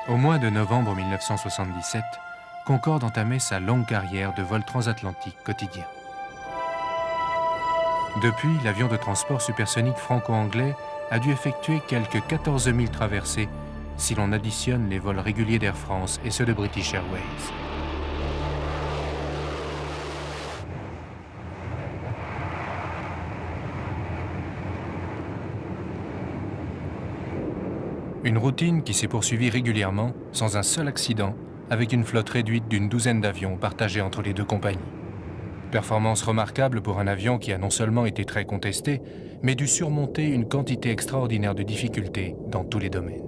Au mois de novembre 1977, Concorde entamait sa longue carrière de vol transatlantique quotidien. Depuis, l'avion de transport supersonique franco-anglais a dû effectuer quelques 14 000 traversées si l'on additionne les vols réguliers d'Air France et ceux de British Airways. Une routine qui s'est poursuivie régulièrement, sans un seul accident, avec une flotte réduite d'une douzaine d'avions partagés entre les deux compagnies. Performance remarquable pour un avion qui a non seulement été très contesté, mais dû surmonter une quantité extraordinaire de difficultés dans tous les domaines.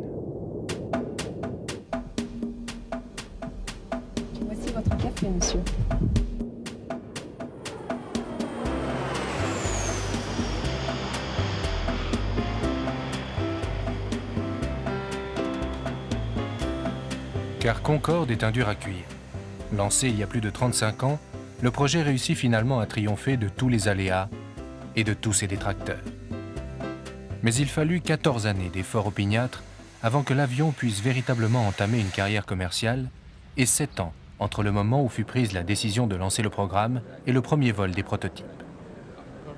Voici votre café, monsieur. Car Concorde est un dur à cuire. Lancé il y a plus de 35 ans, le projet réussit finalement à triompher de tous les aléas et de tous ses détracteurs. Mais il fallut 14 années d'efforts opiniâtres avant que l'avion puisse véritablement entamer une carrière commerciale et 7 ans entre le moment où fut prise la décision de lancer le programme et le premier vol des prototypes.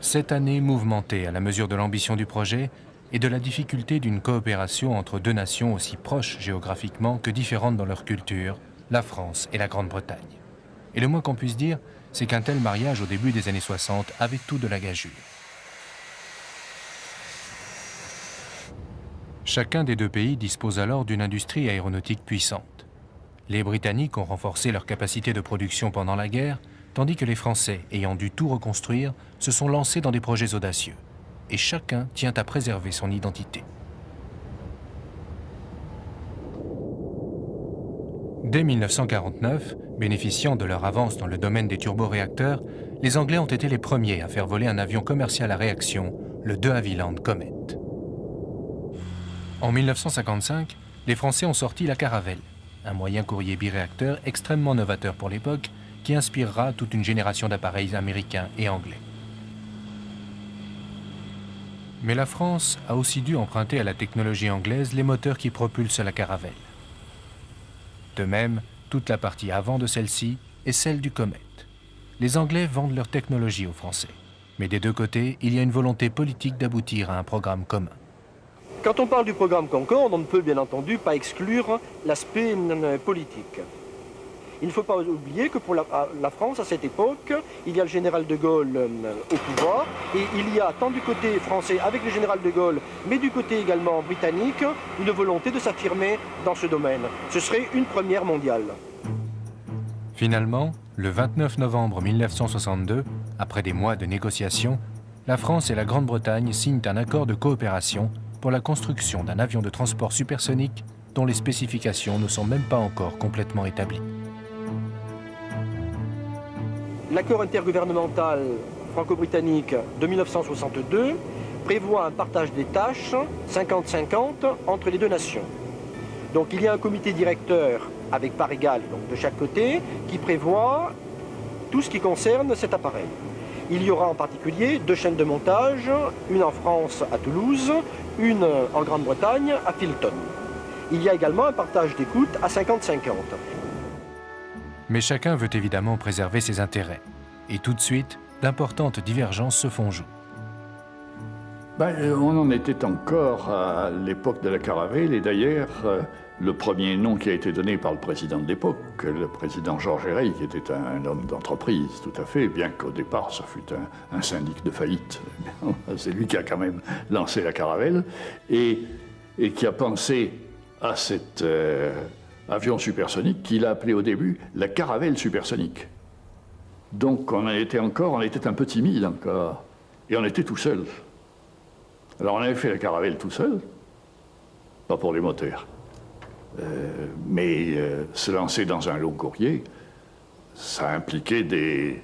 7 années mouvementées à la mesure de l'ambition du projet et de la difficulté d'une coopération entre deux nations aussi proches géographiquement que différentes dans leur culture, la France et la Grande-Bretagne. Et le moins qu'on puisse dire, c'est qu'un tel mariage au début des années 60 avait tout de la gageure. Chacun des deux pays dispose alors d'une industrie aéronautique puissante. Les Britanniques ont renforcé leur capacité de production pendant la guerre, tandis que les Français, ayant dû tout reconstruire, se sont lancés dans des projets audacieux. Et chacun tient à préserver son identité. Dès 1949, bénéficiant de leur avance dans le domaine des turboréacteurs, les Anglais ont été les premiers à faire voler un avion commercial à réaction, le de Havilland Comet. En 1955, les Français ont sorti la Caravelle, un moyen courrier biréacteur extrêmement novateur pour l'époque, qui inspirera toute une génération d'appareils américains et anglais. Mais la France a aussi dû emprunter à la technologie anglaise les moteurs qui propulsent la Caravelle. De même, toute la partie avant de celle-ci est celle du Comet. Les Anglais vendent leur technologie aux Français. Mais des deux côtés, il y a une volonté politique d'aboutir à un programme commun. Quand on parle du programme Concorde, on ne peut bien entendu pas exclure l'aspect politique. Il ne faut pas oublier que pour la France, à cette époque, il y a le général de Gaulle au pouvoir, et il y a, tant du côté français avec le général de Gaulle, mais du côté également britannique, une volonté de s'affirmer dans ce domaine. Ce serait une première mondiale. Finalement, le 29 novembre 1962, après des mois de négociations, la France et la Grande-Bretagne signent un accord de coopération pour la construction d'un avion de transport supersonique dont les spécifications ne sont même pas encore complètement établies. L'accord intergouvernemental franco-britannique de 1962 prévoit un partage des tâches 50-50 entre les deux nations. Donc il y a un comité directeur avec part égale donc de chaque côté qui prévoit tout ce qui concerne cet appareil. Il y aura en particulier 2 chaînes de montage, une en France à Toulouse, une en Grande-Bretagne à Filton. Il y a également un partage des coûts à 50-50. Mais chacun veut évidemment préserver ses intérêts. Et tout de suite, d'importantes divergences se font jour. On en était encore à l'époque de la Caravelle, et d'ailleurs, le premier nom qui a été donné par le président de l'époque, le président Georges Éreille, qui était un homme d'entreprise, tout à fait, bien qu'au départ, ça fut un syndic de faillite. C'est lui qui a quand même lancé la Caravelle, et qui a pensé à cet avion supersonique qu'il a appelé au début la Caravelle supersonique. Donc on était un peu timide encore, et on était tout seul. Alors on avait fait la Caravelle tout seul, pas pour les moteurs, mais se lancer dans un long courrier, ça impliquait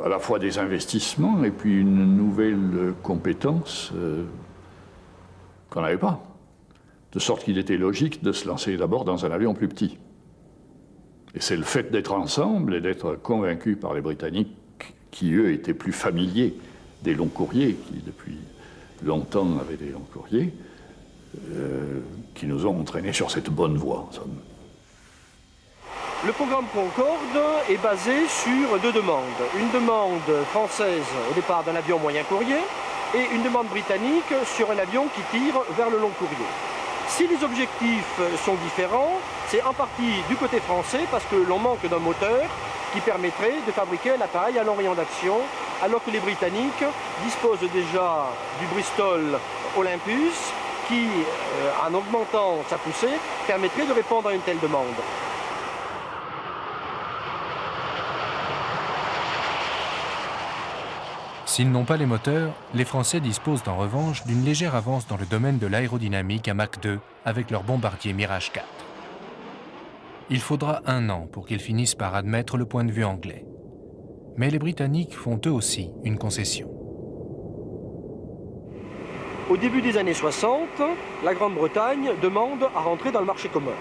à la fois des investissements et puis une nouvelle compétence qu'on n'avait pas. De sorte qu'il était logique de se lancer d'abord dans un avion plus petit. Et c'est le fait d'être ensemble et d'être convaincus par les Britanniques, qui eux étaient plus familiers des longs courriers, qui depuis longtemps avaient des longs courriers, qui nous ont entraînés sur cette bonne voie, en somme. Le programme Concorde est basé sur deux demandes. Une demande française au départ d'un avion moyen courrier et une demande britannique sur un avion qui tire vers le long courrier. Si les objectifs sont différents, c'est en partie du côté français parce que l'on manque d'un moteur qui permettrait de fabriquer un appareil à long rayon d'action, alors que les Britanniques disposent déjà du Bristol Olympus qui, en augmentant sa poussée, permettrait de répondre à une telle demande. S'ils n'ont pas les moteurs, les Français disposent en revanche d'une légère avance dans le domaine de l'aérodynamique à Mach 2 avec leur bombardier Mirage 4. Il faudra 1 an pour qu'ils finissent par admettre le point de vue anglais. Mais les Britanniques font eux aussi une concession. Au début des années 60, la Grande-Bretagne demande à rentrer dans le marché commun.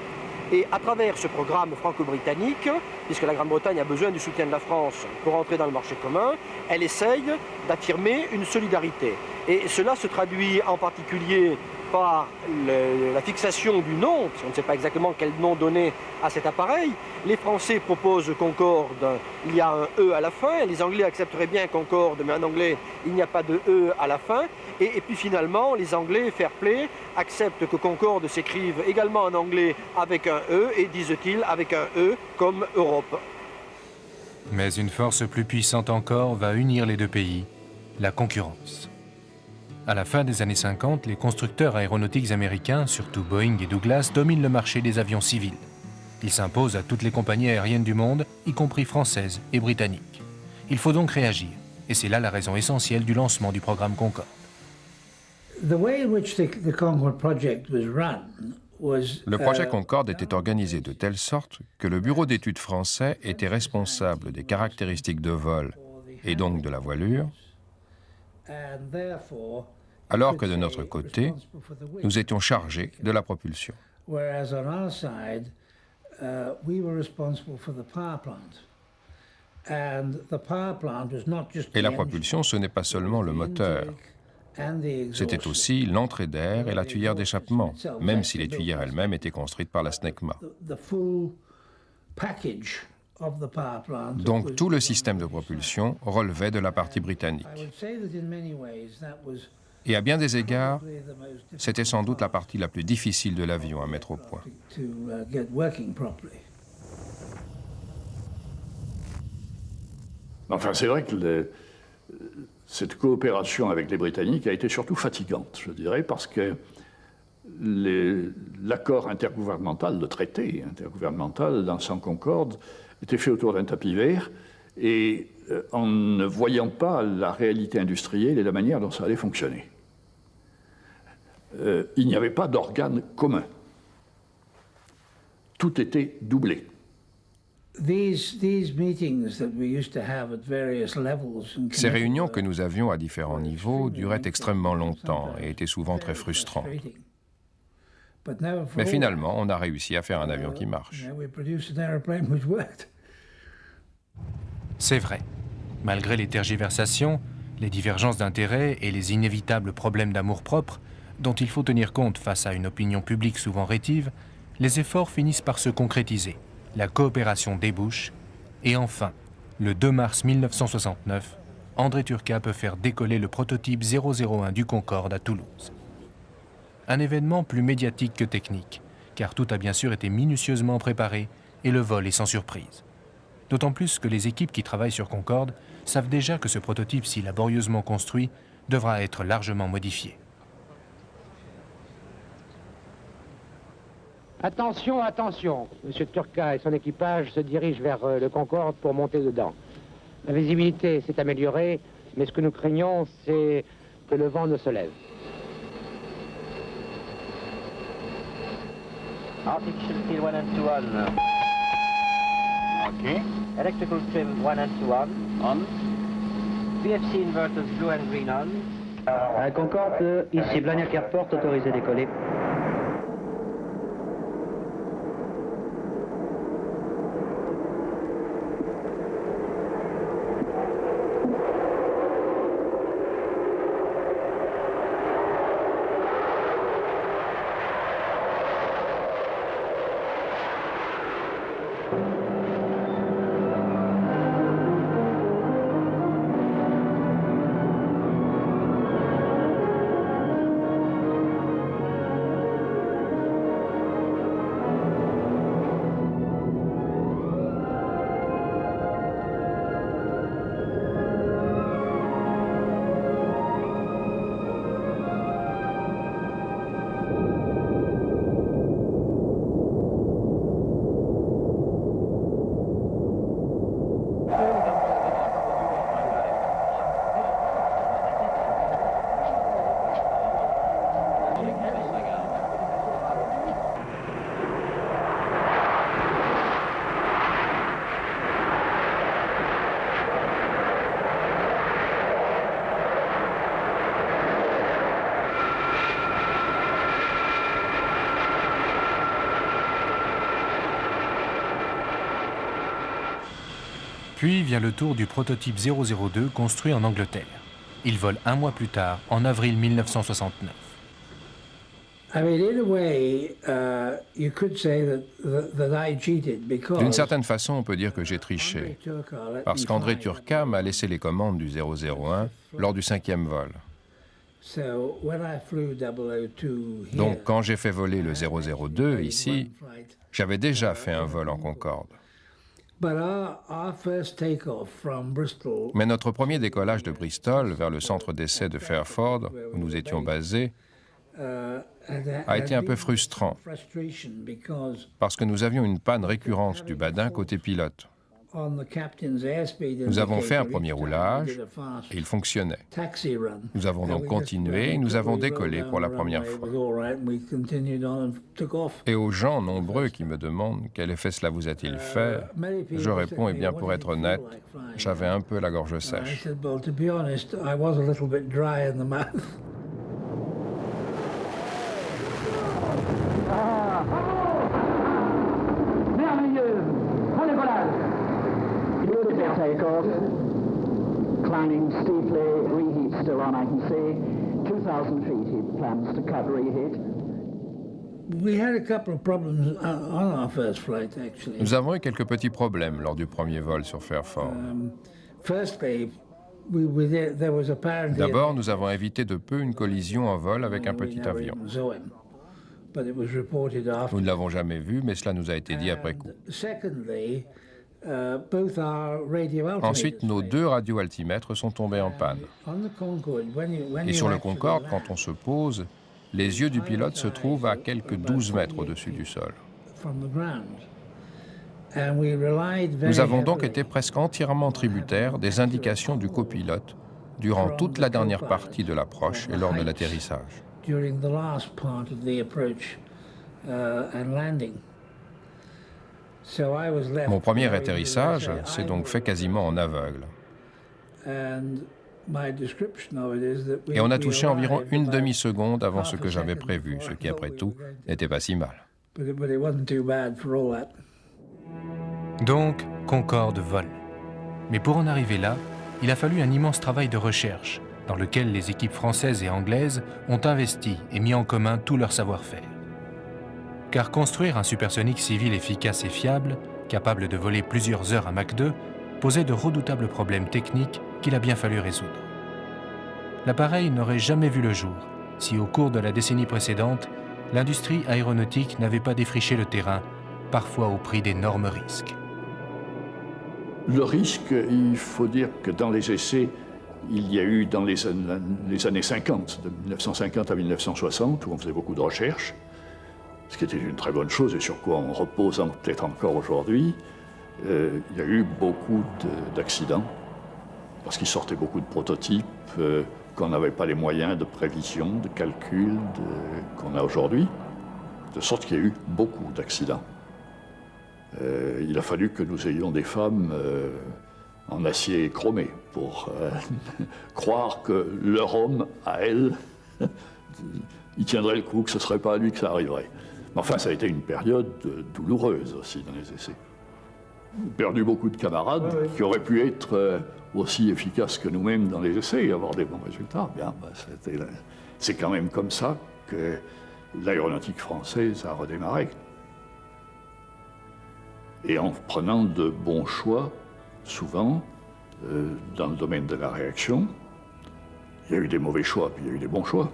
Et à travers ce programme franco-britannique, puisque la Grande-Bretagne a besoin du soutien de la France pour entrer dans le marché commun, elle essaye d'affirmer une solidarité. Et cela se traduit en particulier par la fixation du nom, parce qu'on ne sait pas exactement quel nom donner à cet appareil. Les Français proposent Concorde, il y a un E à la fin, les Anglais accepteraient bien Concorde, mais en anglais, il n'y a pas de E à la fin. Et puis finalement, les Anglais, fair play, acceptent que Concorde s'écrive également en anglais avec un E, et disent-ils avec un E comme Europe. Mais une force plus puissante encore va unir les deux pays, la concurrence. À la fin des années 50, les constructeurs aéronautiques américains, surtout Boeing et Douglas, dominent le marché des avions civils. Ils s'imposent à toutes les compagnies aériennes du monde, y compris françaises et britanniques. Il faut donc réagir, et c'est là la raison essentielle du lancement du programme Concorde. Le projet Concorde était organisé de telle sorte que le bureau d'études français était responsable des caractéristiques de vol et donc de la voilure, alors que de notre côté, nous étions chargés de la propulsion. Et la propulsion, ce n'est pas seulement le moteur. C'était aussi l'entrée d'air et la tuyère d'échappement, même si les tuyères elles-mêmes étaient construites par la SNECMA. Donc tout le système de propulsion relevait de la partie britannique. Et à bien des égards, c'était sans doute la partie la plus difficile de l'avion à mettre au point. Enfin, c'est vrai que cette coopération avec les Britanniques a été surtout fatigante, je dirais, parce que l'accord intergouvernemental, le traité intergouvernemental dans Sans Concorde, était fait autour d'un tapis vert, et en ne voyant pas la réalité industrielle et la manière dont ça allait fonctionner. Il n'y avait pas d'organe commun. Tout était doublé. Ces réunions que nous avions à différents niveaux duraient extrêmement longtemps et étaient souvent très frustrantes. Mais finalement, on a réussi à faire un avion qui marche. C'est vrai. Malgré les tergiversations, les divergences d'intérêts et les inévitables problèmes d'amour-propre, dont il faut tenir compte face à une opinion publique souvent rétive, les efforts finissent par se concrétiser. La coopération débouche, et enfin, le 2 mars 1969, André Turcat peut faire décoller le prototype 001 du Concorde à Toulouse. Un événement plus médiatique que technique, car tout a bien sûr été minutieusement préparé et le vol est sans surprise. D'autant plus que les équipes qui travaillent sur Concorde savent déjà que ce prototype si laborieusement construit devra être largement modifié. Attention, attention. Monsieur Turcat et son équipage se dirigent vers le Concorde pour monter dedans. La visibilité s'est améliorée, mais ce que nous craignons, c'est que le vent ne se lève. Artificial field 1 and 2 on. Okay. Electrical trim 1 and 2 on. VFC inverters blue and green on. Concorde, ici Blagnac Airport, autorisé décoller. Puis vient le tour du prototype 002 construit en Angleterre. Il vole un mois plus tard, en avril 1969. D'une certaine façon, on peut dire que j'ai triché, parce qu'André Turca m'a laissé les commandes du 001 lors du 5e vol. Donc quand j'ai fait voler le 002 ici, j'avais déjà fait un vol en Concorde. Mais notre premier décollage de Bristol vers le centre d'essai de Fairford, où nous étions basés, a été un peu frustrant, parce que nous avions une panne récurrente du badin côté pilote. Nous avons fait un premier roulage et il fonctionnait. Nous avons donc continué et nous avons décollé pour la première fois. Et aux gens nombreux qui me demandent quel effet cela vous a-t-il fait, je réponds, eh bien pour être honnête, j'avais un peu la gorge sèche. Takeoff, climbing steeply, reheat still on, I can see. 2,000 feet he plans to cut reheat. Nous avons eu quelques petits problèmes lors du premier vol sur Fairford. D'abord, nous avons évité de peu une collision en vol avec un petit avion. Nous ne l'avons jamais vu, mais cela nous a été dit après coup. Ensuite, nos 2 radioaltimètres sont tombés en panne. Et sur le Concorde, quand on se pose, les yeux du pilote se trouvent à quelques 12 mètres au-dessus du sol. Nous avons donc été presque entièrement tributaires des indications du copilote durant toute la dernière partie de l'approche et lors de l'atterrissage. Mon premier atterrissage s'est donc fait quasiment en aveugle. Et on a touché environ une demi-seconde avant ce que j'avais prévu, ce qui, après tout, n'était pas si mal. Donc, Concorde vole. Mais pour en arriver là, il a fallu un immense travail de recherche, dans lequel les équipes françaises et anglaises ont investi et mis en commun tout leur savoir-faire. Car construire un supersonique civil efficace et fiable, capable de voler plusieurs heures à Mach 2, posait de redoutables problèmes techniques qu'il a bien fallu résoudre. L'appareil n'aurait jamais vu le jour si, au cours de la décennie précédente, l'industrie aéronautique n'avait pas défriché le terrain, parfois au prix d'énormes risques. Le risque, il faut dire que dans les essais, il y a eu dans les années 50, de 1950 à 1960, où on faisait beaucoup de recherches, ce qui était une très bonne chose et sur quoi on repose peut-être encore aujourd'hui. Il y a eu beaucoup d'accidents, parce qu'il sortait beaucoup de prototypes, qu'on n'avait pas les moyens de prévision, de calcul qu'on a aujourd'hui, de sorte qu'il y a eu beaucoup d'accidents. Il a fallu que nous ayons des femmes en acier chromé pour croire que leur homme, à elle, il tiendrait le coup, que ce ne serait pas à lui que ça arriverait. Mais enfin, ça a été une période douloureuse aussi dans les essais. J'ai perdu beaucoup de camarades qui auraient pu être aussi efficaces que nous-mêmes dans les essais et avoir des bons résultats. Bien, c'est quand même comme ça que l'aéronautique française a redémarré. Et en prenant de bons choix, souvent, dans le domaine de la réaction, il y a eu des mauvais choix, puis il y a eu des bons choix.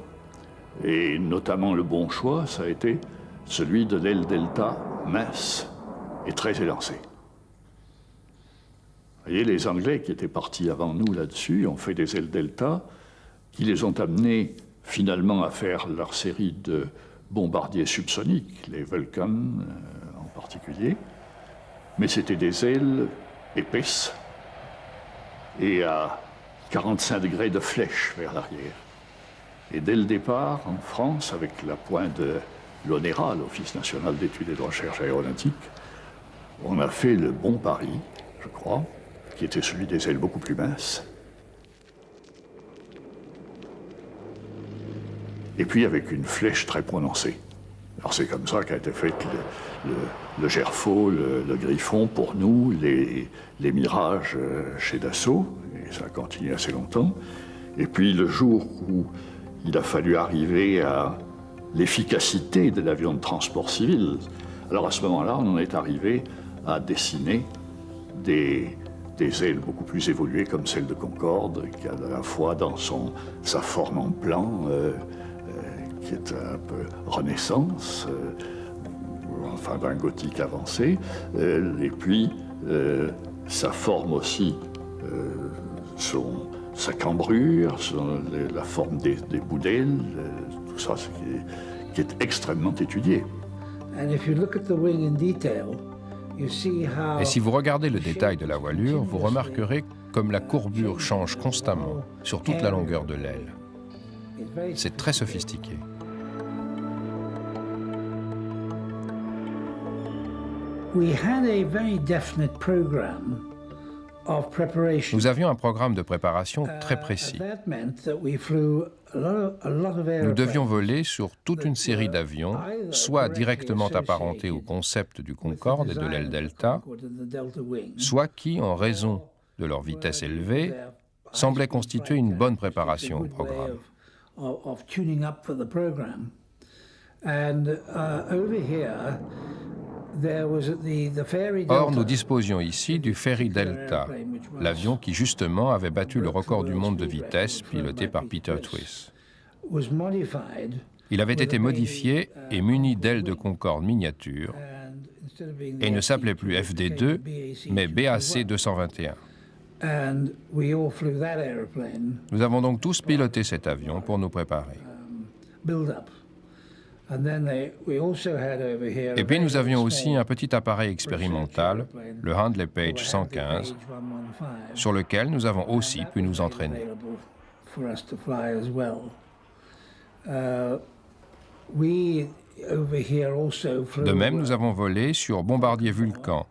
Et notamment le bon choix, ça a été celui de l'aile delta mince et très élancée. Vous voyez, les Anglais qui étaient partis avant nous là-dessus ont fait des ailes delta qui les ont amenés finalement à faire leur série de bombardiers subsoniques, les Vulcan en particulier, mais c'était des ailes épaisses et à 45 degrés de flèche vers l'arrière. Et dès le départ, en France, avec la pointe de l'ONERA, l'Office national d'études et de recherche aéronautique, on a fait le bon pari, je crois, qui était celui des ailes beaucoup plus minces. Et puis avec une flèche très prononcée. Alors c'est comme ça qu'a été faite le Gerfaut, le Griffon pour nous, les Mirages chez Dassault, et ça a continué assez longtemps. Et puis le jour où il a fallu arriver à l'efficacité de l'avion de transport civil, alors à ce moment-là, on en est arrivé à dessiner des ailes beaucoup plus évoluées comme celle de Concorde, qui a à la fois dans sa forme en plan, qui est un peu Renaissance, enfin d'un gothique avancé, et puis sa forme aussi, sa cambrure, la forme des bouts d'ailes, tout ça qui est extrêmement étudié. Et si vous regardez le détail de la voilure, vous remarquerez comme la courbure change constamment sur toute la longueur de l'aile. C'est très sophistiqué. Nous avions un programme de préparation très précis. Nous devions voler sur toute une série d'avions, soit directement apparentés au concept du Concorde et de l'aile Delta, soit qui, en raison de leur vitesse élevée, semblaient constituer une bonne préparation au programme. Or, nous disposions ici du Fairey Delta, l'avion qui justement avait battu le record du monde de vitesse piloté par Peter Twiss. Il avait été modifié et muni d'ailes de Concorde miniatures et ne s'appelait plus FD2, mais BAC 221. Nous avons donc tous piloté cet avion pour nous préparer. Et puis nous avions aussi un petit appareil expérimental, le Handley Page 115, sur lequel nous avons aussi pu nous entraîner. De même, nous avons volé sur bombardier Vulcan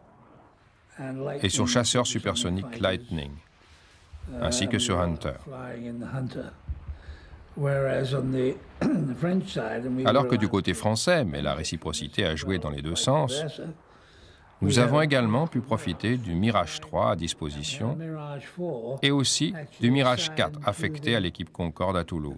et sur chasseur supersonique Lightning, ainsi que sur Hunter. Alors que du côté français, mais la réciprocité a joué dans les deux sens, nous avons également pu profiter du Mirage 3 à disposition et aussi du Mirage 4 affecté à l'équipe Concorde à Toulouse.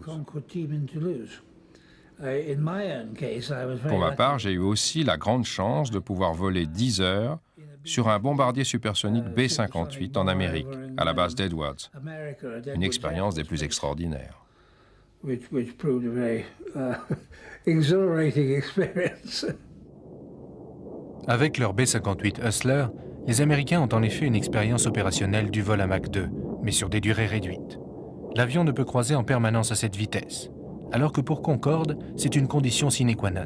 Pour ma part, j'ai eu aussi la grande chance de pouvoir voler 10 heures sur un bombardier supersonique B-58 en Amérique, à la base d'Edwards. Une expérience des plus extraordinaires. Which proved a very exhilarating experience. Avec leur B-58 Hustler, les Américains ont en effet une expérience opérationnelle du vol à Mach 2, mais sur des durées réduites. L'avion ne peut croiser en permanence à cette vitesse, alors que pour Concorde, c'est une condition sine qua non.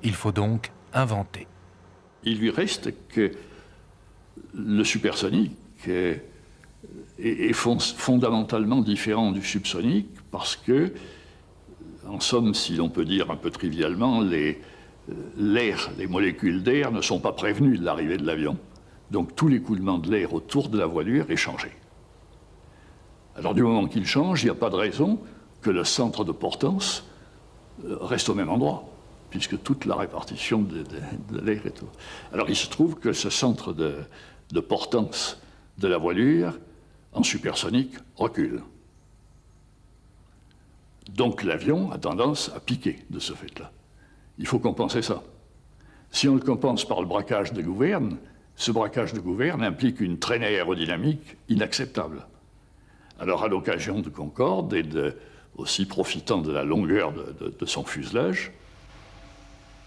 Il faut donc inventer. Il lui reste que le supersonique est fondamentalement différent du subsonique parce que, en somme, si l'on peut dire un peu trivialement, les molécules d'air ne sont pas prévenues de l'arrivée de l'avion. Donc tout l'écoulement de l'air autour de la voilure est changé. Alors du moment qu'il change, il n'y a pas de raison que le centre de portance reste au même endroit, puisque toute la répartition de l'air est... Alors il se trouve que ce centre de portance de la voilure, en supersonique, recule. Donc l'avion a tendance à piquer de ce fait-là. Il faut compenser ça. Si on le compense par le braquage de gouverne, ce braquage de gouverne implique une traînée aérodynamique inacceptable. Alors à l'occasion de Concorde et aussi profitant de la longueur de son fuselage,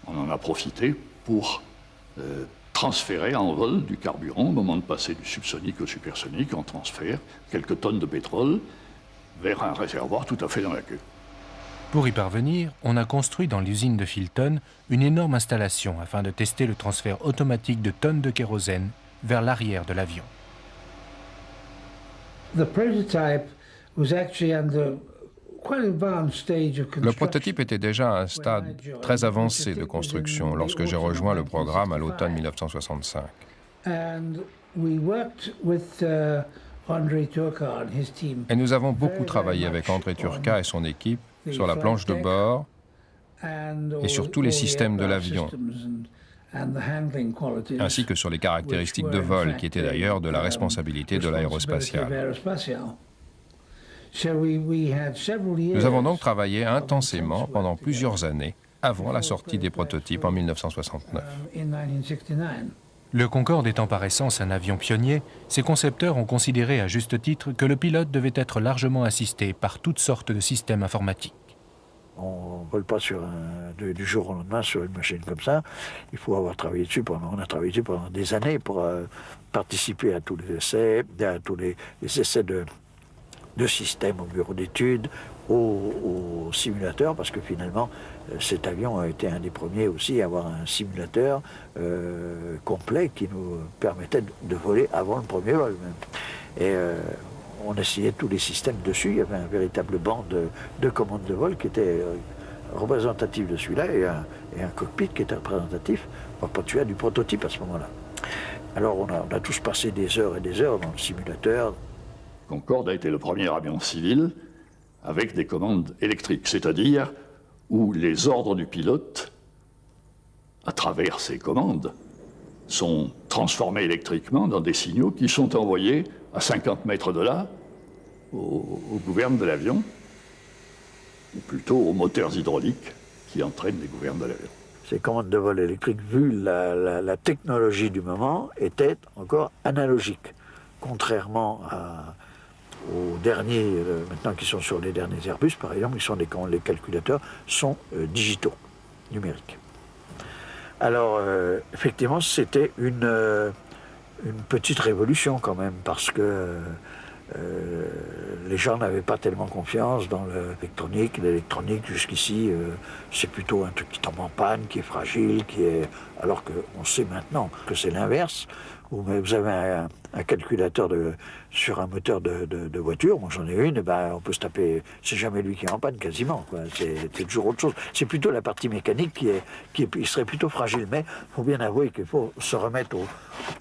on en a profité pour transférer en vol du carburant au moment de passer du subsonique au supersonique. On transfère quelques tonnes de pétrole vers un réservoir tout à fait dans la queue. Pour y parvenir, on a construit dans l'usine de Filton une énorme installation afin de tester le transfert automatique de tonnes de kérosène vers l'arrière de l'avion. Le prototype était déjà à un stade très avancé de construction lorsque j'ai rejoint le programme à l'automne 1965. Et nous avons beaucoup travaillé avec André Turca et son équipe sur la planche de bord et sur tous les systèmes de l'avion, ainsi que sur les caractéristiques de vol, qui étaient d'ailleurs de la responsabilité de l'aérospatiale. Nous avons donc travaillé intensément pendant plusieurs années avant la sortie des prototypes en 1969. Le Concorde étant par essence un avion pionnier, ses concepteurs ont considéré à juste titre que le pilote devait être largement assisté par toutes sortes de systèmes informatiques. On ne vole pas du jour au lendemain sur une machine comme ça. Il faut avoir travaillé dessus on a travaillé dessus pendant des années pour participer à tous les essais, les essais de systèmes au bureau d'études, au simulateur, parce que finalement, cet avion a été un des premiers aussi à avoir un simulateur complet qui nous permettait de voler avant le premier vol même. Et on essayait tous les systèmes dessus. Il y avait un véritable banc de commandes de vol qui était représentatif de celui-là et un cockpit qui était représentatif, pas celui-là, du prototype à ce moment-là. Alors on a tous passé des heures et des heures dans le simulateur. Concorde a été le premier avion civil avec des commandes électriques, c'est-à-dire où les ordres du pilote, à travers ces commandes, sont transformés électriquement dans des signaux qui sont envoyés à 50 mètres de là aux gouvernes de l'avion, ou plutôt aux moteurs hydrauliques qui entraînent les gouvernes de l'avion. Ces commandes de vol électriques, vu la technologie du moment, étaient encore analogiques, contrairement aux derniers, maintenant qui sont sur les derniers Airbus, par exemple, les calculateurs sont digitaux, numériques. Alors, effectivement, c'était une petite révolution quand même, parce que les gens n'avaient pas tellement confiance dans l'électronique. L'électronique, jusqu'ici, c'est plutôt un truc qui tombe en panne, qui est fragile, alors qu'on sait maintenant que c'est l'inverse. Vous avez un calculateur sur un moteur de voiture, moi j'en ai une, et ben on peut se taper, c'est jamais lui qui est en panne quasiment, c'est toujours autre chose. C'est plutôt la partie mécanique qui serait plutôt fragile, mais il faut bien avouer qu'il faut se remettre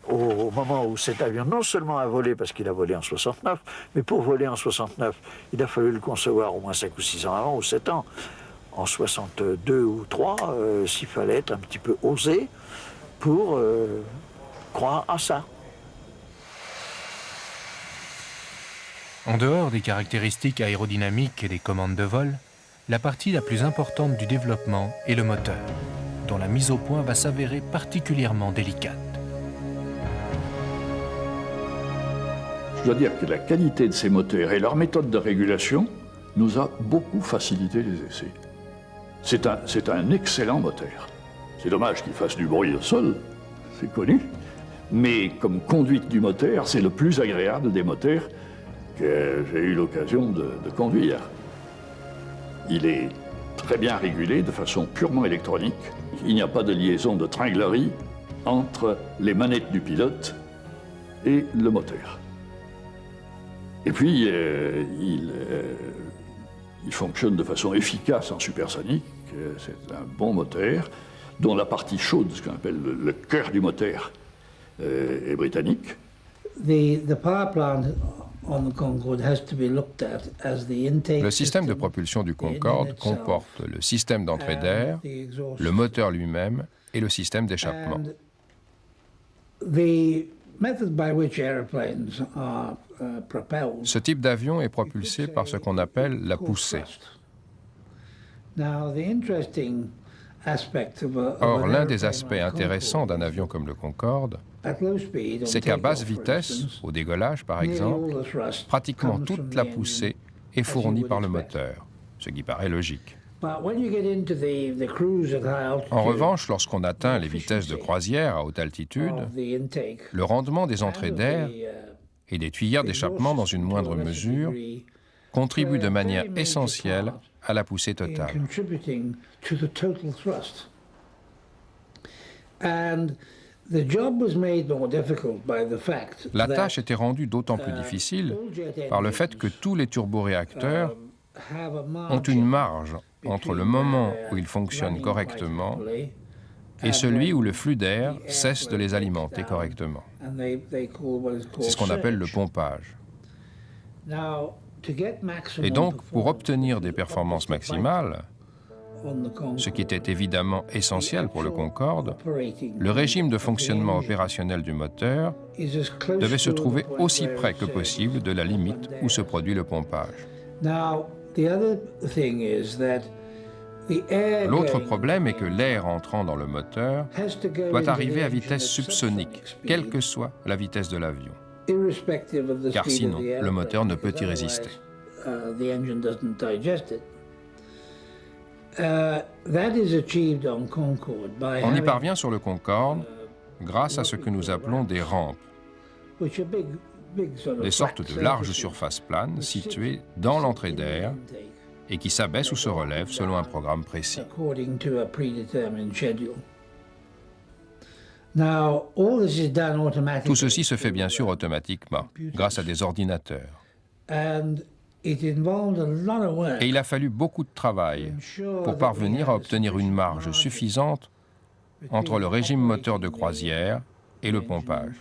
au moment où cet avion non seulement a volé, parce qu'il a volé en 69, mais pour voler en 69, il a fallu le concevoir au moins 5 ou 6 ans avant, ou 7 ans. En 62 ou 3, s'il fallait être un petit peu osé pour croire à ça. En dehors des caractéristiques aérodynamiques et des commandes de vol, la partie la plus importante du développement est le moteur, dont la mise au point va s'avérer particulièrement délicate. Je dois dire que la qualité de ces moteurs et leur méthode de régulation nous a beaucoup facilité les essais. C'est un excellent moteur. C'est dommage qu'il fasse du bruit au sol, c'est connu. Mais comme conduite du moteur, c'est le plus agréable des moteurs que j'ai eu l'occasion de conduire. Il est très bien régulé de façon purement électronique. Il n'y a pas de liaison de tringlerie entre les manettes du pilote et le moteur. Et puis, il fonctionne de façon efficace en supersonique. C'est un bon moteur dont la partie chaude, ce qu'on appelle le cœur du moteur, est britannique. Le système de propulsion du Concorde comporte le système d'entrée d'air, le moteur lui-même et le système d'échappement. Ce type d'avion est propulsé par ce qu'on appelle la poussée. Or, l'un des aspects intéressants d'un avion comme le Concorde, c'est qu'à basse vitesse, au décollage par exemple, pratiquement toute la poussée est fournie par le moteur, ce qui paraît logique. En revanche, lorsqu'on atteint les vitesses de croisière à haute altitude, le rendement des entrées d'air et des tuyères d'échappement dans une moindre mesure contribue de manière essentielle à la poussée totale. La tâche était rendue d'autant plus difficile par le fait que tous les turboréacteurs ont une marge entre le moment où ils fonctionnent correctement et celui où le flux d'air cesse de les alimenter correctement. C'est ce qu'on appelle le pompage. Et donc, pour obtenir des performances maximales, ce qui était évidemment essentiel pour le Concorde, le régime de fonctionnement opérationnel du moteur devait se trouver aussi près que possible de la limite où se produit le pompage. L'autre problème est que l'air entrant dans le moteur doit arriver à vitesse subsonique, quelle que soit la vitesse de l'avion, car sinon le moteur ne peut y résister. On y parvient sur le Concorde grâce à ce que nous appelons des rampes, des sortes de larges surfaces planes situées dans l'entrée d'air et qui s'abaissent ou se relèvent selon un programme précis. Tout ceci se fait bien sûr automatiquement, grâce à des ordinateurs. Et il a fallu beaucoup de travail pour parvenir à obtenir une marge suffisante entre le régime moteur de croisière et le pompage.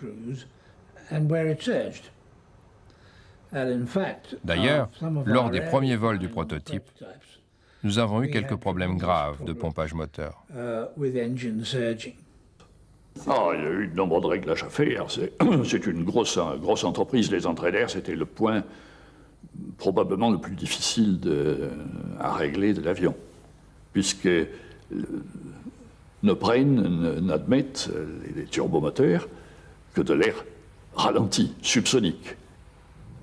D'ailleurs, lors des premiers vols du prototype, nous avons eu quelques problèmes graves de pompage moteur. Il y a eu de nombreux réglages à faire. C'est une grosse entreprise. Les entrées d'air, c'était le point probablement le plus difficile à régler de l'avion, puisque n'admettent les turbomoteurs que de l'air ralenti, subsonique.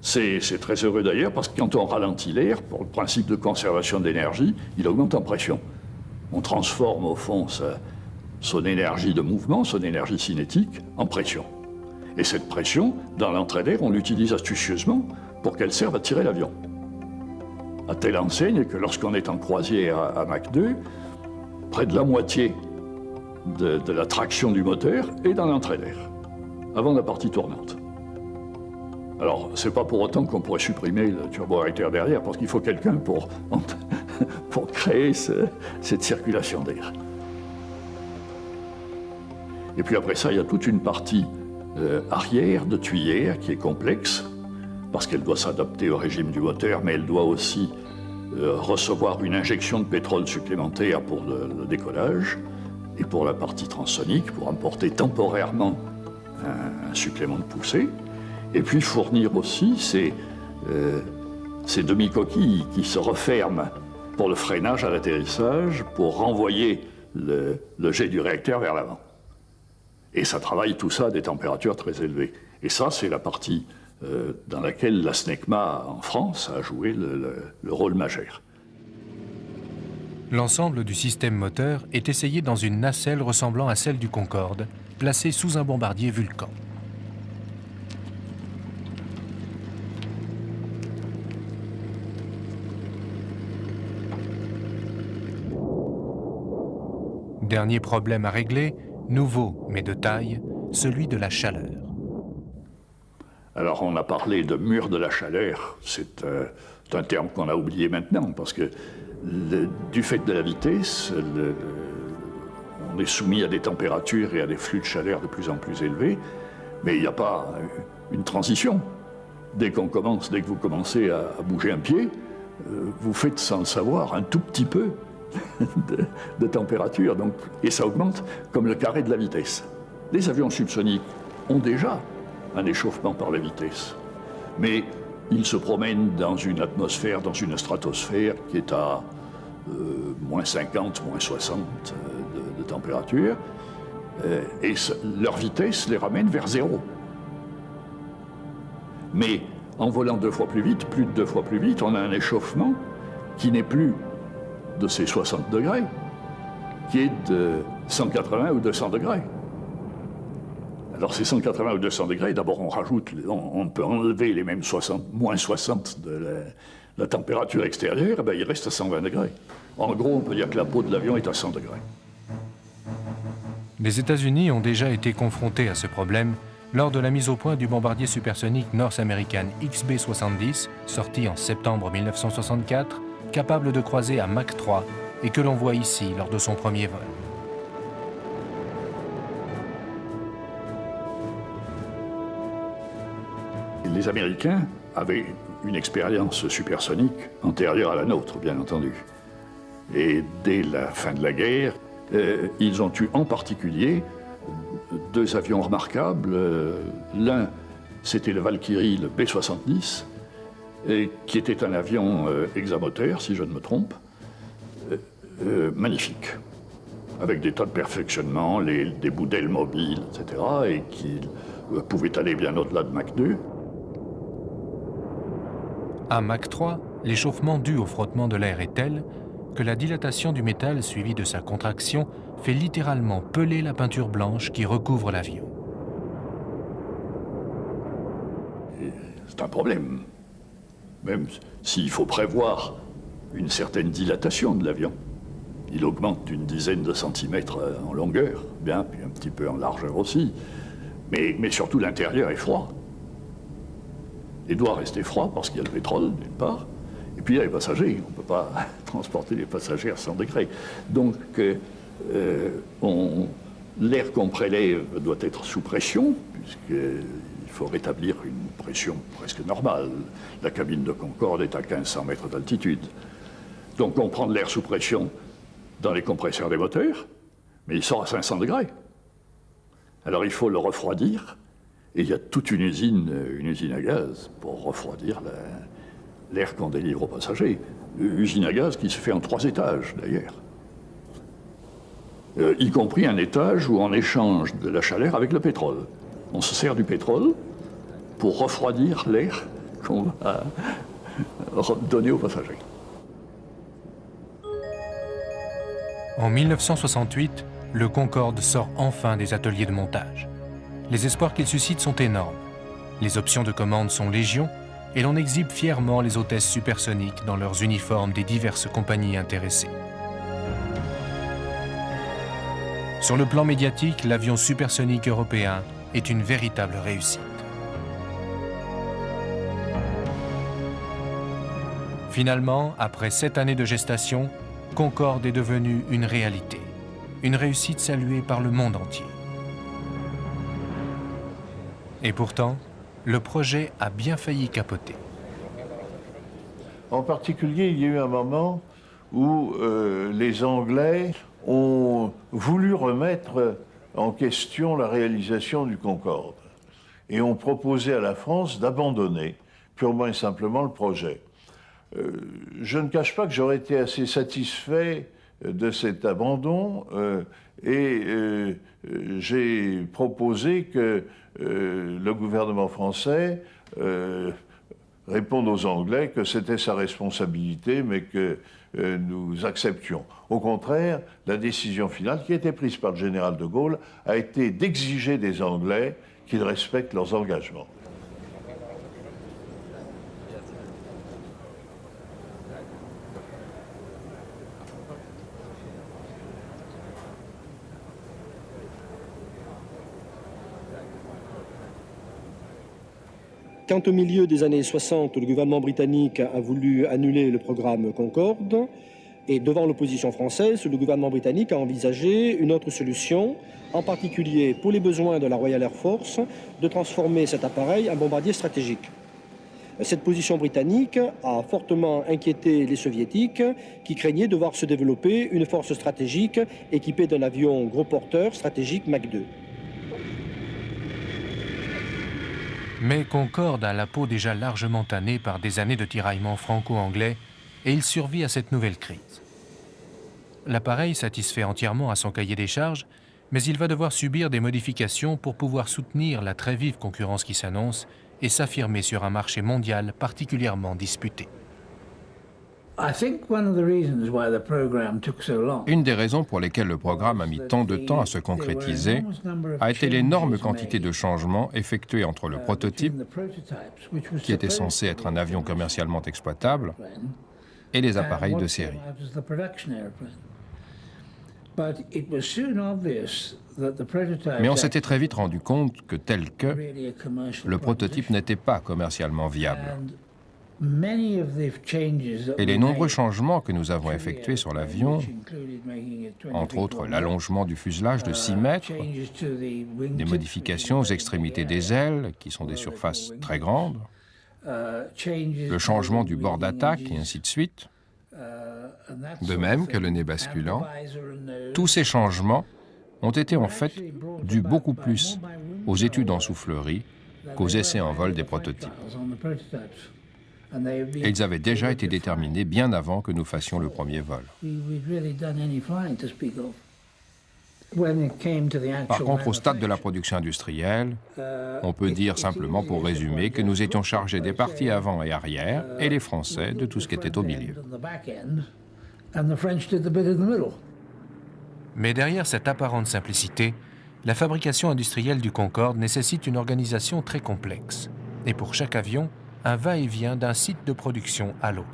C'est très heureux d'ailleurs, parce que quand on ralentit l'air, pour le principe de conservation d'énergie, il augmente en pression. On transforme au fond son énergie de mouvement, son énergie cinétique, en pression. Et cette pression, dans l'entrée d'air, on l'utilise astucieusement pour qu'elle serve à tirer l'avion. À telle enseigne que lorsqu'on est en croisière à Mach 2, près de la moitié de la traction du moteur est dans l'entrée d'air, avant la partie tournante. Alors, c'est pas pour autant qu'on pourrait supprimer le turbo-réacteur derrière, parce qu'il faut quelqu'un pour créer cette circulation d'air. Et puis après ça, il y a toute une partie arrière de tuyère qui est complexe, parce qu'elle doit s'adapter au régime du moteur, mais elle doit aussi recevoir une injection de pétrole supplémentaire pour le décollage et pour la partie transsonique, pour emporter temporairement un supplément de poussée, et puis fournir aussi ces demi-coquilles qui se referment pour le freinage à l'atterrissage, pour renvoyer le jet du réacteur vers l'avant. Et ça travaille tout ça à des températures très élevées. Et ça, c'est la partie dans laquelle la SNECMA en France a joué le rôle majeur. L'ensemble du système moteur est essayé dans une nacelle ressemblant à celle du Concorde, placée sous un bombardier Vulcan. Dernier problème à régler, nouveau mais de taille, celui de la chaleur. Alors on a parlé de mur de la chaleur, c'est un terme qu'on a oublié maintenant, parce que du fait de la vitesse, on est soumis à des températures et à des flux de chaleur de plus en plus élevés, mais il n'y a pas une transition. Dès que vous commencez à bouger un pied, vous faites sans le savoir un tout petit peu de température, donc, et ça augmente comme le carré de la vitesse. Les avions subsoniques ont déjà un échauffement par la vitesse, mais ils se promènent dans une atmosphère, dans une stratosphère qui est à moins 50, moins 60 de température, et leur vitesse les ramène vers zéro. Mais en volant 2 fois plus vite, plus de 2 fois plus vite, on a un échauffement qui n'est plus de ces 60 degrés, qui est de 180 ou 200 degrés. Alors ces 180 ou 200 degrés, d'abord on peut enlever les mêmes moins 60 de la température extérieure, et bien il reste à 120 degrés. En gros, on peut dire que la peau de l'avion est à 100 degrés. Les États-Unis ont déjà été confrontés à ce problème lors de la mise au point du bombardier supersonique North American XB-70, sorti en septembre 1964, capable de croiser à Mach 3 et que l'on voit ici lors de son premier vol. Les Américains avaient une expérience supersonique antérieure à la nôtre, bien entendu. Et dès la fin de la guerre, ils ont eu en particulier 2 avions remarquables. L'un, c'était le Valkyrie, le B-70, qui était un avion hexamoteur, si je ne me trompe, magnifique, avec des tas de perfectionnements, des bouts d'ailes mobiles, etc., et qui pouvaient aller bien au-delà de Mach 2. À Mach 3, l'échauffement dû au frottement de l'air est tel que la dilatation du métal suivie de sa contraction fait littéralement peler la peinture blanche qui recouvre l'avion. C'est un problème, même s'il faut prévoir une certaine dilatation de l'avion. Il augmente d'une dizaine de centimètres en longueur, bien, puis un petit peu en largeur aussi. Mais surtout, l'intérieur est froid. Il doit rester froid parce qu'il y a le pétrole, d'une part. Et puis il y a les passagers. On ne peut pas transporter les passagers à 100 degrés. Donc, l'air qu'on prélève doit être sous pression, puisqu'il faut rétablir une pression presque normale. La cabine de Concorde est à 1500 mètres d'altitude. Donc on prend de l'air sous pression dans les compresseurs des moteurs, mais il sort à 500 degrés. Alors il faut le refroidir, et il y a toute une usine à gaz pour refroidir l'air qu'on délivre aux passagers. Une usine à gaz qui se fait en 3 étages, d'ailleurs. Y compris un étage où on échange de la chaleur avec le pétrole. On se sert du pétrole pour refroidir l'air qu'on va donner aux passagers. En 1968, le Concorde sort enfin des ateliers de montage. Les espoirs qu'il suscite sont énormes. Les options de commande sont légion et l'on exhibe fièrement les hôtesses supersoniques dans leurs uniformes des diverses compagnies intéressées. Sur le plan médiatique, l'avion supersonique européen est une véritable réussite. Finalement, après 7 années de gestation, Concorde est devenue une réalité, une réussite saluée par le monde entier. Et pourtant, le projet a bien failli capoter. En particulier, il y a eu un moment où les Anglais ont voulu remettre en question la réalisation du Concorde et ont proposé à la France d'abandonner purement et simplement le projet. Je ne cache pas que j'aurais été assez satisfait de cet abandon et j'ai proposé que le gouvernement français réponde aux Anglais que c'était sa responsabilité, mais que nous acceptions. Au contraire, la décision finale qui a été prise par le général de Gaulle a été d'exiger des Anglais qu'ils respectent leurs engagements. Quand au milieu des années 60, le gouvernement britannique a voulu annuler le programme Concorde, et devant l'opposition française, le gouvernement britannique a envisagé une autre solution, en particulier pour les besoins de la Royal Air Force, de transformer cet appareil en bombardier stratégique. Cette position britannique a fortement inquiété les soviétiques qui craignaient de voir se développer une force stratégique équipée d'un avion gros porteur stratégique Mach 2. Mais Concorde a la peau déjà largement tannée par des années de tiraillements franco-anglais et il survit à cette nouvelle crise. L'appareil satisfait entièrement à son cahier des charges, mais il va devoir subir des modifications pour pouvoir soutenir la très vive concurrence qui s'annonce et s'affirmer sur un marché mondial particulièrement disputé. Une des raisons pour lesquelles le programme a mis tant de temps à se concrétiser a été l'énorme quantité de changements effectués entre le prototype, qui était censé être un avion commercialement exploitable, et les appareils de série. Mais on s'était très vite rendu compte que tel que, le prototype n'était pas commercialement viable. Et les nombreux changements que nous avons effectués sur l'avion, entre autres l'allongement du fuselage de 6 mètres, des modifications aux extrémités des ailes, qui sont des surfaces très grandes, le changement du bord d'attaque, et ainsi de suite, De même que le nez basculant, tous ces changements ont été en fait dus beaucoup plus aux études en soufflerie qu'aux essais en vol des prototypes. Et ils avaient déjà été déterminés bien avant que nous fassions le premier vol. Par contre, au stade de la production industrielle, on peut dire simplement pour résumer que nous étions chargés des parties avant et arrière et les Français de tout ce qui était au milieu. Mais derrière cette apparente simplicité, la fabrication industrielle du Concorde nécessite une organisation très complexe. Et pour chaque avion, un va-et-vient d'un site de production à l'autre.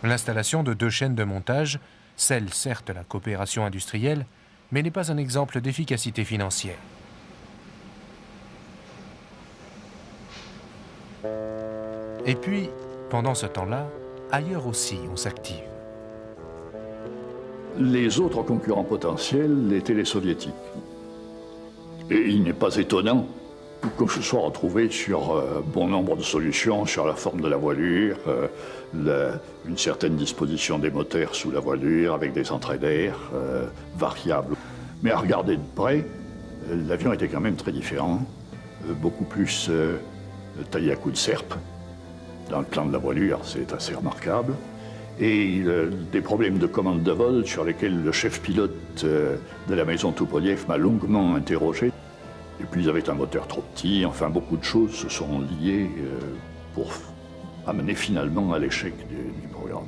L'installation de 2 chaînes de montage scelle certes la coopération industrielle, mais n'est pas un exemple d'efficacité financière. Et puis, pendant ce temps-là, ailleurs aussi on s'active. Les autres concurrents potentiels étaient les soviétiques. Et il n'est pas étonnant qu'on se soit retrouvé sur bon nombre de solutions, sur la forme de la voilure, une certaine disposition des moteurs sous la voilure avec des entrées d'air variables. Mais à regarder de près, l'avion était quand même très différent, beaucoup plus taillé à coups de serpe. Dans le plan de la voilure, c'est assez remarquable. Et des problèmes de commande de vol sur lesquels le chef pilote de la maison Tupolev m'a longuement interrogé. Et puis ils avaient un moteur trop petit, enfin beaucoup de choses se sont liées pour amener finalement à l'échec du programme.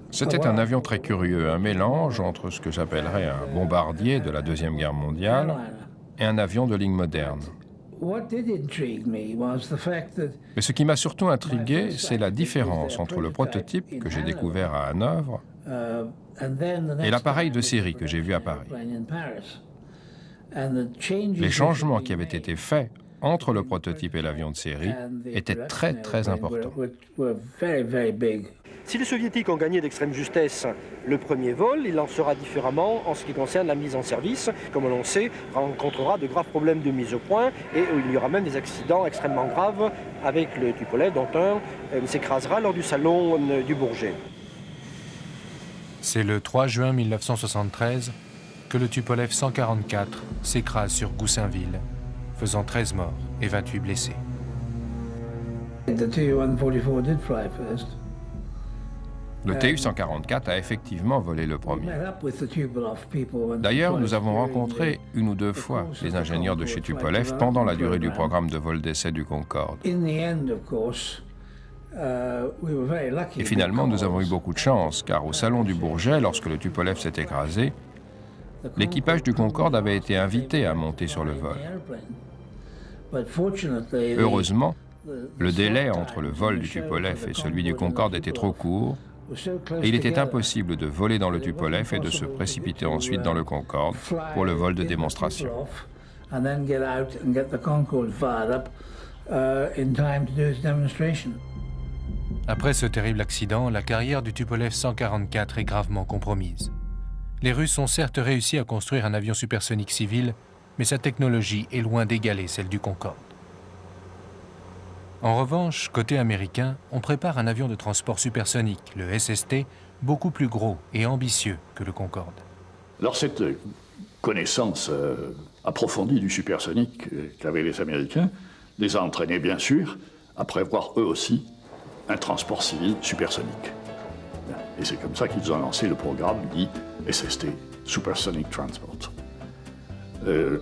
C'était un avion très curieux, un mélange entre ce que j'appellerais un bombardier de la Deuxième Guerre mondiale et un avion de ligne moderne. Mais ce qui m'a surtout intrigué, c'est la différence entre le prototype que j'ai découvert à Hanovre et l'appareil de série que j'ai vu à Paris. Les changements qui avaient été faits entre le prototype et l'avion de série étaient très très importants. Si les soviétiques ont gagné d'extrême justesse le premier vol, il en sera différemment en ce qui concerne la mise en service. Comme on sait, rencontrera de graves problèmes de mise au point et il y aura même des accidents extrêmement graves avec le Tupolev, dont un s'écrasera lors du salon du Bourget. C'est le 3 juin 1973 que le Tupolev 144 s'écrase sur Goussainville, faisant 13 morts et 28 blessés. Le Tu-144 a effectivement volé le premier. D'ailleurs, nous avons rencontré 1 ou 2 fois les ingénieurs de chez Tupolev pendant la durée du programme de vol d'essai du Concorde. Et finalement, nous avons eu beaucoup de chance, car au salon du Bourget, lorsque le Tupolev s'est écrasé, l'équipage du Concorde avait été invité à monter sur le vol. Heureusement, le délai entre le vol du Tupolev et celui du Concorde était trop court, et il était impossible de voler dans le Tupolev et de se précipiter ensuite dans le Concorde pour le vol de démonstration. Après ce terrible accident, la carrière du Tupolev 144 est gravement compromise. Les Russes ont certes réussi à construire un avion supersonique civil, mais sa technologie est loin d'égaler celle du Concorde. En revanche, côté américain, on prépare un avion de transport supersonique, le SST, beaucoup plus gros et ambitieux que le Concorde. Alors cette connaissance approfondie du supersonique qu'avaient les Américains les a entraînés, bien sûr, à prévoir eux aussi un transport civil supersonique. Et c'est comme ça qu'ils ont lancé le programme dit SST, Supersonic Transport,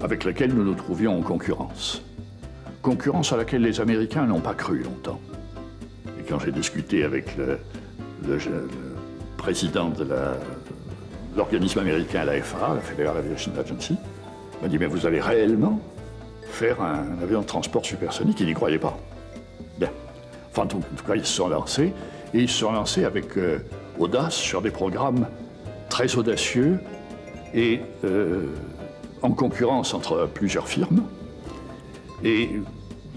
avec lequel nous nous trouvions en concurrence. Concurrence à laquelle les Américains n'ont pas cru longtemps. Et quand j'ai discuté avec le président de l'organisme américain, la FAA, la Federal Aviation Agency, m'a dit « Mais vous allez réellement faire un avion de transport supersonique ?» Il n'y croyait pas. Bien. Enfin, en tout cas, ils se sont lancés, et ils se sont lancés avec audace sur des programmes très audacieux et en concurrence entre plusieurs firmes. Et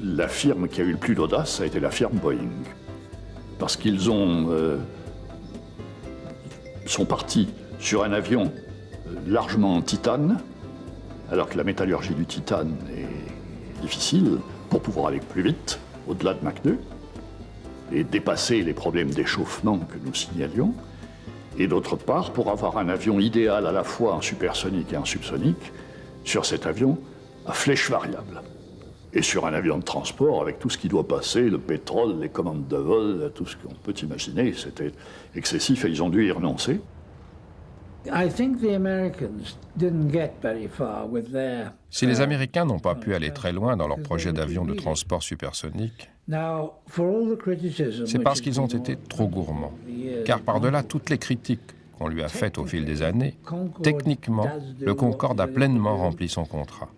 la firme qui a eu le plus d'audace, ça a été la firme Boeing. Parce qu'ils sont partis sur un avion largement en titane, alors que la métallurgie du titane est difficile, pour pouvoir aller plus vite, au-delà de Mach 2, et dépasser les problèmes d'échauffement que nous signalions, et d'autre part, pour avoir un avion idéal à la fois en supersonique et en subsonique, sur cet avion à flèche variable. Et sur un avion de transport, avec tout ce qui doit passer, le pétrole, les commandes de vol, tout ce qu'on peut imaginer, c'était excessif et ils ont dû y renoncer. Si les Américains n'ont pas pu aller très loin dans leur projet d'avion de transport supersonique, c'est parce qu'ils ont été trop gourmands. Car par-delà toutes les critiques qu'on lui a faites au fil des années, techniquement, le Concorde a pleinement rempli son contrat.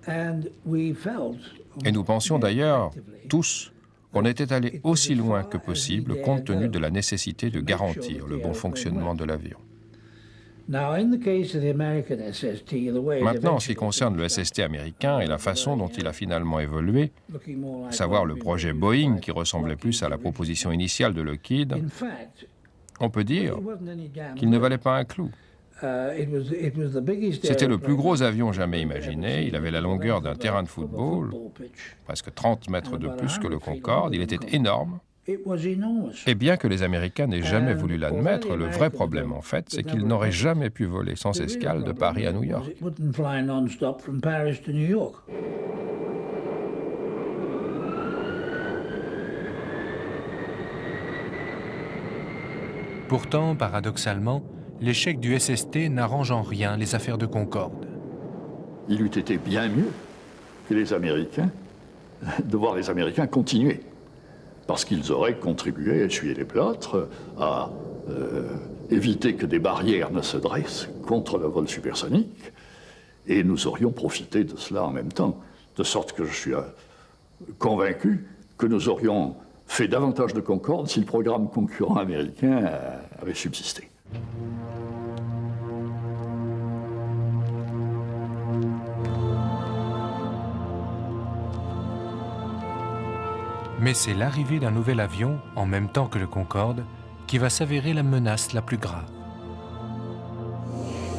Et nous pensions d'ailleurs, tous, qu'on était allé aussi loin que possible compte tenu de la nécessité de garantir le bon fonctionnement de l'avion. Maintenant, en ce qui concerne le SST américain et la façon dont il a finalement évolué, à savoir le projet Boeing qui ressemblait plus à la proposition initiale de Lockheed, on peut dire qu'il ne valait pas un clou. C'était le plus gros avion jamais imaginé, il avait la longueur d'un terrain de football, presque 30 mètres de plus que le Concorde, il était énorme. Et bien que les Américains n'aient jamais voulu l'admettre, le vrai problème en fait, c'est qu'ils n'auraient jamais pu voler sans escale de Paris à New York. Pourtant, paradoxalement, l'échec du SST n'arrange en rien les affaires de Concorde. Il eût été bien mieux que les Américains, de voir les Américains continuer. Parce qu'ils auraient contribué à essuyer les plâtres, à éviter que des barrières ne se dressent contre le vol supersonique, et nous aurions profité de cela en même temps, de sorte que je suis convaincu que nous aurions fait davantage de Concorde si le programme concurrent américain avait subsisté. Mais c'est l'arrivée d'un nouvel avion, en même temps que le Concorde, qui va s'avérer la menace la plus grave.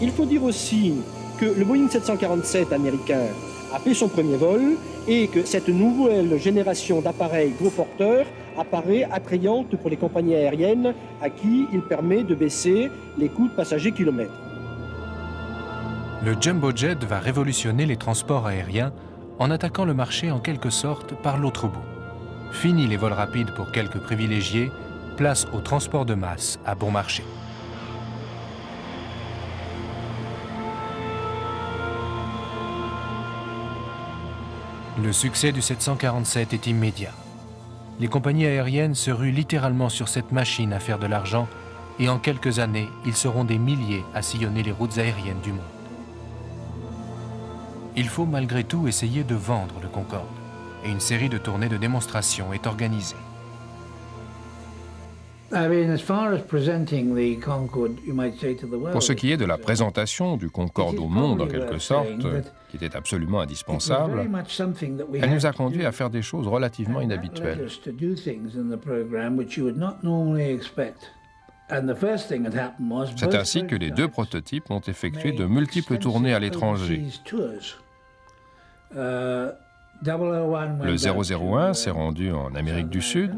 Il faut dire aussi que le Boeing 747 américain a fait son premier vol et que cette nouvelle génération d'appareils gros porteurs apparaît attrayante pour les compagnies aériennes à qui il permet de baisser les coûts de passagers kilomètres. Le Jumbo Jet va révolutionner les transports aériens en attaquant le marché en quelque sorte par l'autre bout. Fini les vols rapides pour quelques privilégiés, place au transport de masse à bon marché. Le succès du 747 est immédiat. Les compagnies aériennes se ruent littéralement sur cette machine à faire de l'argent et en quelques années, ils seront des milliers à sillonner les routes aériennes du monde. Il faut malgré tout essayer de vendre le Concorde et une série de tournées de démonstration est organisée. Pour ce qui est de la présentation du Concorde au monde, en quelque sorte, qui était absolument indispensable, elle nous a conduit à faire des choses relativement inhabituelles. C'est ainsi que les deux prototypes ont effectué de multiples tournées à l'étranger. Le 001 s'est rendu en Amérique du Sud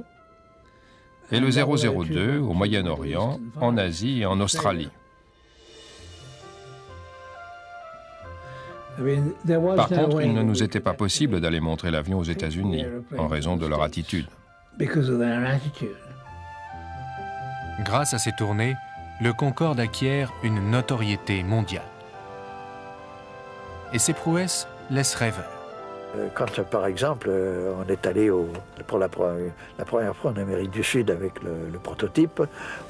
et le 002 au Moyen-Orient, en Asie et en Australie. Par contre, il ne nous était pas possible d'aller montrer l'avion aux États-Unis en raison de leur attitude. Grâce à ces tournées, le Concorde acquiert une notoriété mondiale. Et ses prouesses laissent rêveur. Quand, par exemple, on est allé pour la première fois en Amérique du Sud avec le prototype,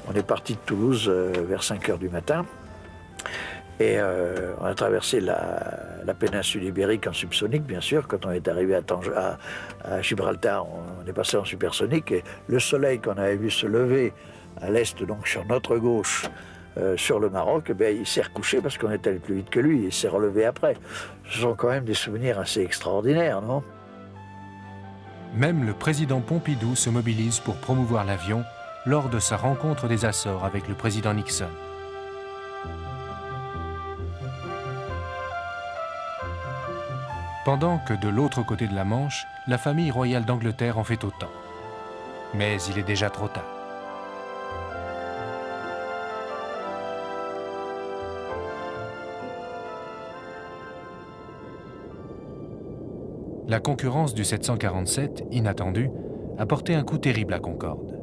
on est parti de Toulouse vers 5 h du matin et on a traversé la péninsule ibérique en subsonique, bien sûr. Quand on est arrivé à Gibraltar, on est passé en supersonique et le soleil qu'on avait vu se lever à l'est, donc sur notre gauche, sur le Maroc, il s'est recouché parce qu'on est allé plus vite que lui, il s'est relevé après. Ce sont quand même des souvenirs assez extraordinaires, non? Même le président Pompidou se mobilise pour promouvoir l'avion lors de sa rencontre des Açores avec le président Nixon. Pendant que de l'autre côté de la Manche, la famille royale d'Angleterre en fait autant. Mais il est déjà trop tard. La concurrence du 747, inattendue, a porté un coup terrible à Concorde.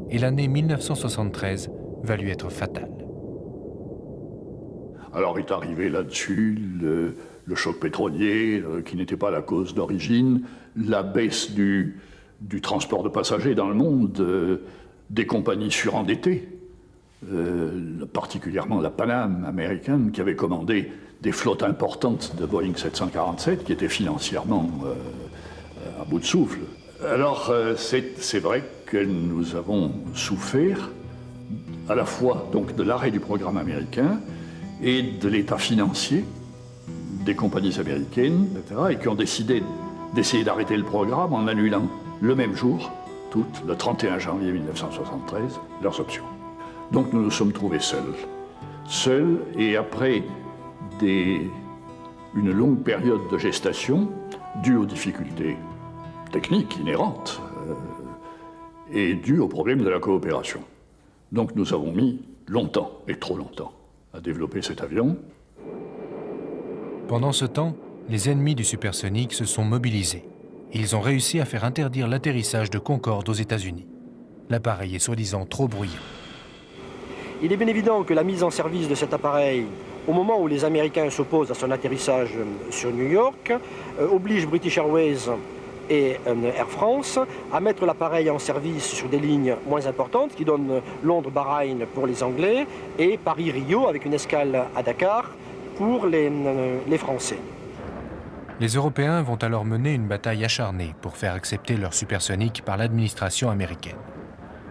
Et l'année 1973 va lui être fatale. Alors est arrivé là-dessus le choc pétrolier, qui n'était pas la cause d'origine, la baisse du transport de passagers dans le monde, des compagnies surendettées, particulièrement la Pan Am américaine, qui avait commandé des flottes importantes de Boeing 747, qui étaient financièrement à bout de souffle. Alors c'est vrai que nous avons souffert à la fois donc, de l'arrêt du programme américain et de l'état financier des compagnies américaines, etc., et qui ont décidé d'essayer d'arrêter le programme en annulant le même jour, toutes, le 31 janvier 1973, leurs options. Donc nous nous sommes trouvés seuls, et après une longue période de gestation, due aux difficultés techniques inhérentes et due au problème de la coopération. Donc nous avons mis longtemps, et trop longtemps, à développer cet avion. Pendant ce temps, les ennemis du supersonique se sont mobilisés. Ils ont réussi à faire interdire l'atterrissage de Concorde aux États-Unis. L'appareil est soi-disant trop bruyant. Il est bien évident que la mise en service de cet appareil, au moment où les Américains s'opposent à son atterrissage sur New York, oblige British Airways et Air France à mettre l'appareil en service sur des lignes moins importantes, qui donnent Londres-Bahreïn pour les Anglais et Paris-Rio avec une escale à Dakar pour les Français. Les Européens vont alors mener une bataille acharnée pour faire accepter leur supersonique par l'administration américaine.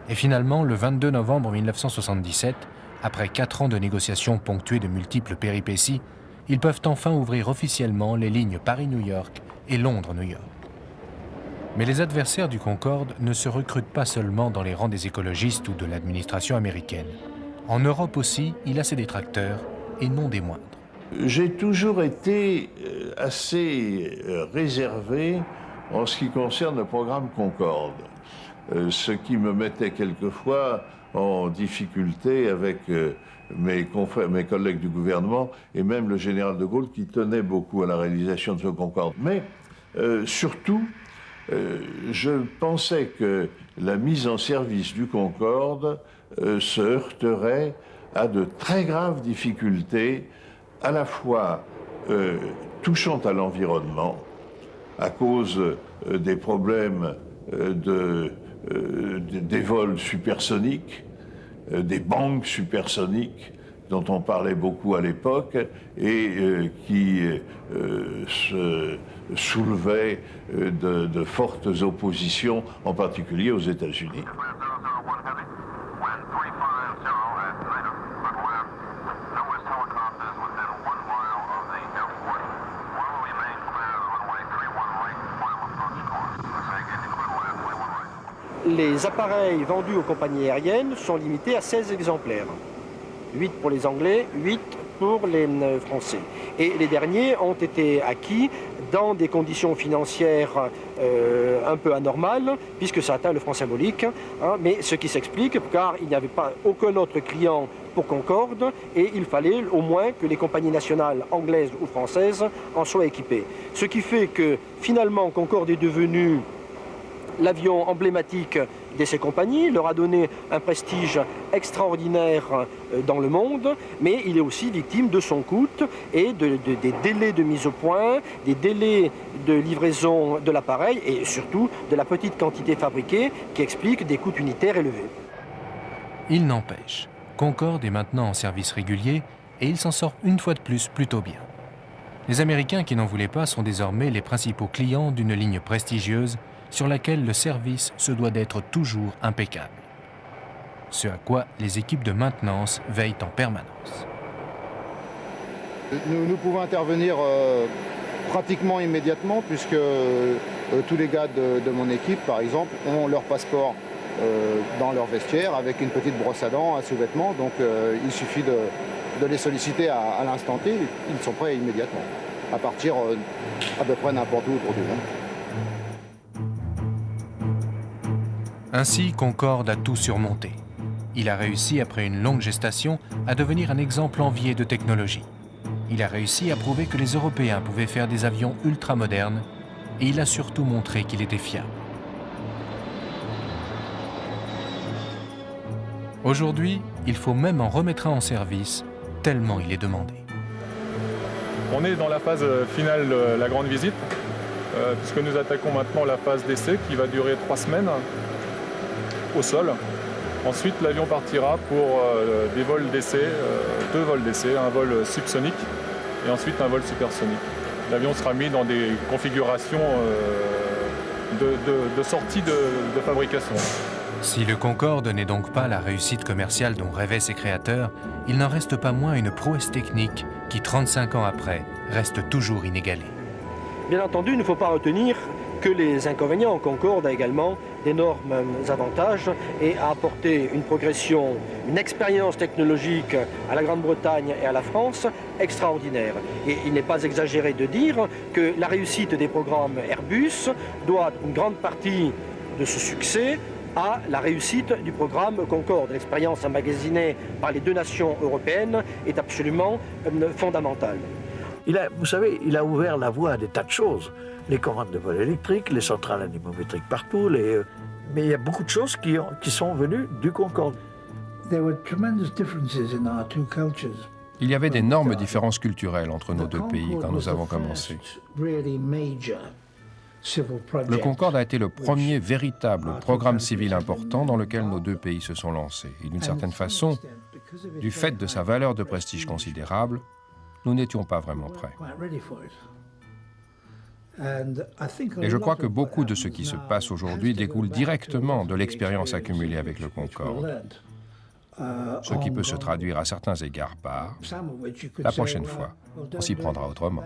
Et finalement, le 22 novembre 1977, après 4 ans de négociations ponctuées de multiples péripéties, ils peuvent enfin ouvrir officiellement les lignes Paris-New York et Londres-New York. Mais les adversaires du Concorde ne se recrutent pas seulement dans les rangs des écologistes ou de l'administration américaine. En Europe aussi, il a ses détracteurs, et non des moindres. J'ai toujours été assez réservé en ce qui concerne le programme Concorde, ce qui me mettait quelquefois en difficulté avec mes collègues du gouvernement et même le général de Gaulle qui tenait beaucoup à la réalisation de ce Concorde. Mais surtout, je pensais que la mise en service du Concorde se heurterait à de très graves difficultés, à la fois touchant à l'environnement, à cause des problèmes des vols supersoniques, des bangs supersoniques dont on parlait beaucoup à l'époque et qui se soulevaient de fortes oppositions, en particulier aux États-Unis. Les appareils vendus aux compagnies aériennes sont limités à 16 exemplaires. 8 pour les Anglais, 8 pour les Français. Et les derniers ont été acquis dans des conditions financières un peu anormales, puisque ça atteint le franc symbolique, hein, mais ce qui s'explique car il n'y avait pas aucun autre client pour Concorde et il fallait au moins que les compagnies nationales anglaises ou françaises en soient équipées. Ce qui fait que finalement Concorde est devenu l'avion emblématique de ces compagnies, leur a donné un prestige extraordinaire dans le monde, mais il est aussi victime de son coût et des délais de mise au point, des délais de livraison de l'appareil et surtout de la petite quantité fabriquée qui explique des coûts unitaires élevés. Il n'empêche, Concorde est maintenant en service régulier et il s'en sort une fois de plus plutôt bien. Les Américains qui n'en voulaient pas sont désormais les principaux clients d'une ligne prestigieuse sur laquelle le service se doit d'être toujours impeccable. Ce à quoi les équipes de maintenance veillent en permanence. Nous pouvons intervenir pratiquement immédiatement puisque tous les gars de mon équipe, par exemple, ont leur passeport dans leur vestiaire avec une petite brosse à dents, un sous-vêtement. Donc il suffit de les solliciter à l'instant T, ils sont prêts immédiatement. à partir à peu près n'importe où autour du monde. Ainsi, Concorde a tout surmonté. Il a réussi, après une longue gestation, à devenir un exemple envié de technologie. Il a réussi à prouver que les Européens pouvaient faire des avions ultramodernes et il a surtout montré qu'il était fiable. Aujourd'hui, il faut même en remettre un en service, tellement il est demandé. On est dans la phase finale de la grande visite, puisque nous attaquons maintenant la phase d'essai qui va durer 3 semaines au sol. Ensuite, l'avion partira pour des vols d'essai, 2 vols d'essai, un vol subsonique et ensuite un vol supersonique. L'avion sera mis dans des configurations de sortie de fabrication. Si le Concorde n'est donc pas la réussite commerciale dont rêvaient ses créateurs, il n'en reste pas moins une prouesse technique qui, 35 ans après, reste toujours inégalée. Bien entendu, il ne faut pas retenir que les inconvénients. Concorde a également d'énormes avantages et a apporté une progression, une expérience technologique à la Grande-Bretagne et à la France extraordinaire. Et il n'est pas exagéré de dire que la réussite des programmes Airbus doit une grande partie de ce succès à la réussite du programme Concorde. L'expérience emmagasinée par les 2 nations européennes est absolument fondamentale. Vous savez, il a ouvert la voie à des tas de choses. Les commandes de vol électriques, les centrales anémométriques partout, mais il y a beaucoup de choses qui sont venues du Concorde. Il y avait d'énormes différences culturelles entre nos 2 pays quand nous avons commencé. Le Concorde a été le premier véritable programme civil important dans lequel nos 2 pays se sont lancés. Et d'une certaine façon, du fait de sa valeur de prestige considérable, nous n'étions pas vraiment prêts. Et je crois que beaucoup de ce qui se passe aujourd'hui découle directement de l'expérience accumulée avec le Concorde, ce qui peut se traduire à certains égards par « la prochaine fois, on s'y prendra autrement ».